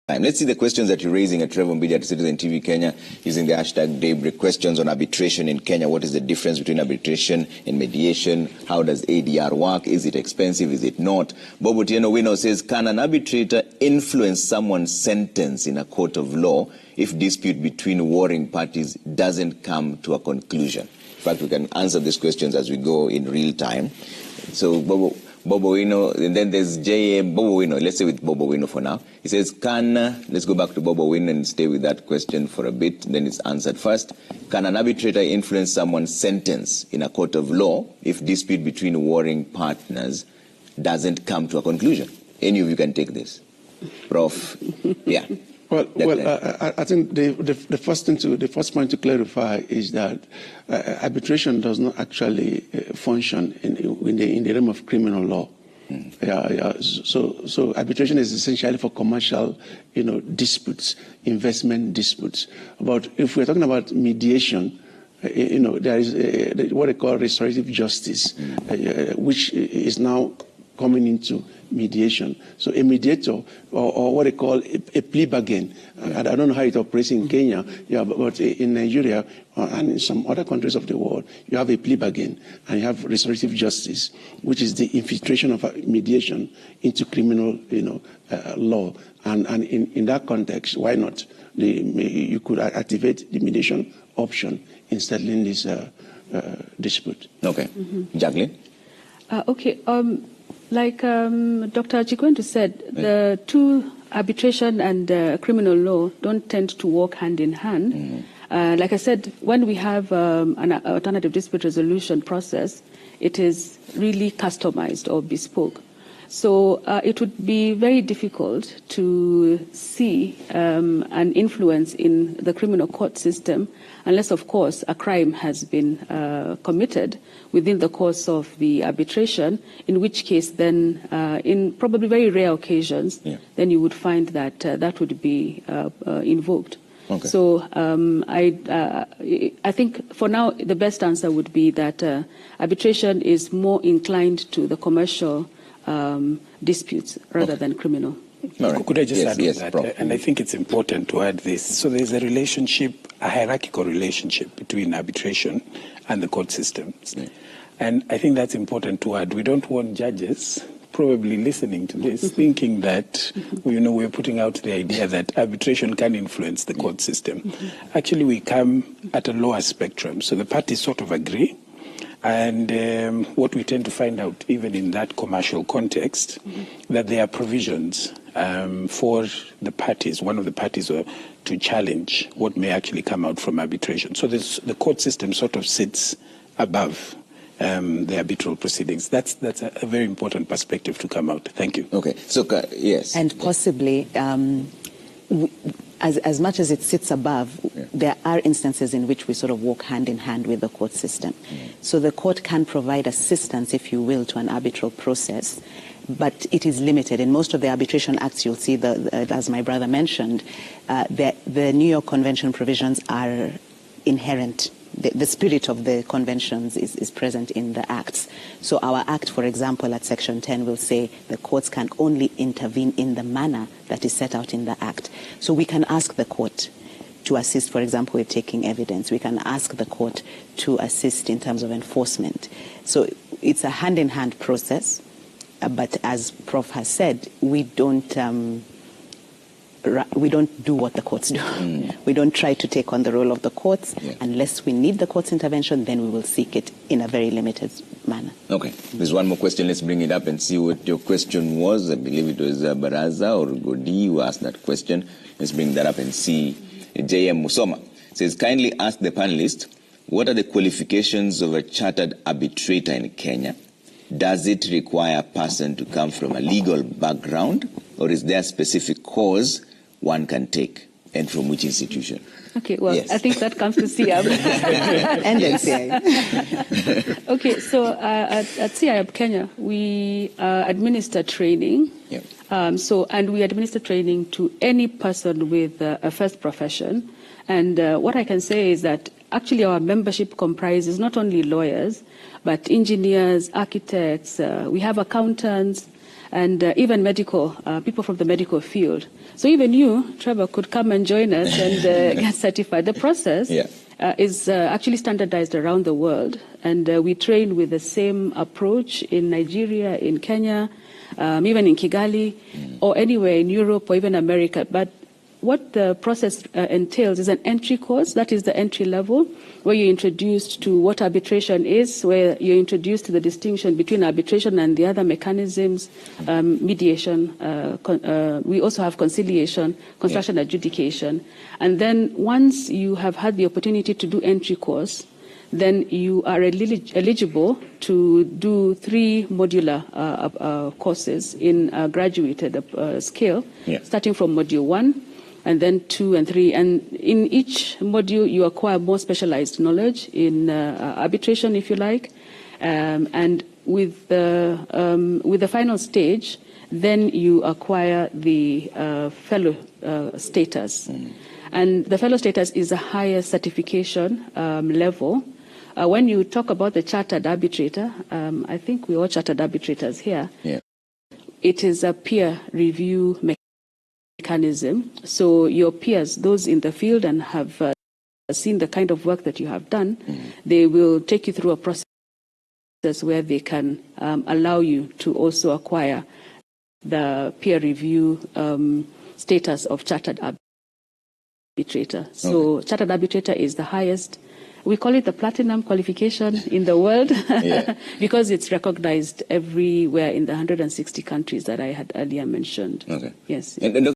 Let's see the questions that you're raising at Trevor Mbidi at Citizen TV Kenya using the hashtag Daybreak. Questions on arbitration in Kenya. What is the difference between arbitration and mediation? How does ADR work? Is it expensive? Is it not? Bob Otieno Wino says, can an arbitrator influence someone's sentence in a court of law if dispute between warring parties doesn't come to a conclusion? In fact, we can answer these questions as we go in real time. So, Bobo Wino, and then there's J.M. Bobo Wino. Let's stay with Bobo Wino for now. He says, let's go back to Bobo Wino and stay with that question for a bit, then it's answered first. Can an arbitrator influence someone's sentence in a court of law if dispute between warring partners doesn't come to a conclusion? Any of you can take this. Prof. Yeah. Well, I think the first point to clarify is that arbitration does not actually function in the realm of criminal law. So arbitration is essentially for commercial, disputes, investment disputes. But if we're talking about mediation, there is what they call restorative justice, which is now coming into mediation. So a mediator, or what they call a plea bargain, I don't know how it operates in Kenya, but in Nigeria and in some other countries of the world, you have a plea bargain and you have restorative justice, which is the infiltration of mediation into criminal, law. And in that context, why not? You could activate the mediation option in settling this dispute. Okay. Jacqueline? Okay. Like Dr. Chikwendu said, the two, arbitration and criminal law, don't tend to work hand in hand. Like I said, when we have an alternative dispute resolution process, it is really customized or bespoke. So it would be very difficult to see an influence in the criminal court system unless, of course, a crime has been committed within the course of the arbitration, in which case then, in probably very rare occasions, then you would find that that would be invoked. Okay. So I think for now the best answer would be that arbitration is more inclined to the commercial disputes rather than criminal. Right. Could I just add to that? And I think it's important to add this. So there's a relationship, a hierarchical relationship between arbitration and the court systems. And I think that's important to add. We don't want judges probably listening to this thinking that, we're putting out the idea that arbitration can influence the court system. Actually, we come at a lower spectrum. So the parties sort of agree. And what we tend to find out, even in that commercial context, that there are provisions for the parties, one of the parties, to challenge what may actually come out from arbitration. So the court system sort of sits above the arbitral proceedings. That's a very important perspective to come out. Thank you. Okay. So, yes. And possibly, as much as it sits above, there are instances in which we sort of walk hand in hand with the court system. So the court can provide assistance, if you will, to an arbitral process, but it is limited. In most of the arbitration acts, you'll see, as my brother mentioned, the New York Convention provisions are inherent. The spirit of the conventions is present in the acts. So our act, for example, at Section 10 will say the courts can only intervene in the manner that is set out in the act. So we can ask the court to assist, for example, with taking evidence. We can ask the court to assist in terms of enforcement. So it's a hand-in-hand process. But as Prof has said, we don't do what the courts do. We don't try to take on the role of the courts. Unless we need the court's intervention, then we will seek it in a very limited manner. Okay. There's one more question. Let's bring it up and see what your question was. I believe it was Baraza or Godi who asked that question. Let's bring that up and see. J.M. Musoma says, kindly ask the panelist, what are the qualifications of a chartered arbitrator in Kenya? Does it require a person to come from a legal background, or is there a specific course one can take, and from which institution? Okay, well, I think that comes to CIAB. And NCI. Okay, so at CIAB Kenya, we administer training. And we administer training to any person with a first profession. And what I can say is that actually our membership comprises not only lawyers, but engineers, architects, we have accountants, and even medical, people from the medical field. So even you, Trevor, could come and join us and get certified. The process is actually standardized around the world, and we train with the same approach in Nigeria, in Kenya, even in Kigali, or anywhere in Europe or even America. But what the process entails is an entry course, that is the entry level, where you're introduced to what arbitration is, where you're introduced to the distinction between arbitration and the other mechanisms, mediation. We also have conciliation, construction adjudication. And then once you have had the opportunity to do entry course, then you are eligible to do 3 modular courses in a graduated scale, starting from module 1, and then 2 and 3. And in each module, you acquire more specialized knowledge in arbitration, if you like. And with the final stage, then you acquire the fellow status. And the fellow status is a higher certification level. When you talk about the chartered arbitrator, I think we're all chartered arbitrators here. It is a peer review mechanism. So your peers, those in the field and have seen the kind of work that you have done, they will take you through a process where they can allow you to also acquire the peer review status of chartered arbitrator. So chartered arbitrator is the highest. We call it the platinum qualification in the world because it's recognized everywhere in the 160 countries that I had earlier mentioned. Yes. And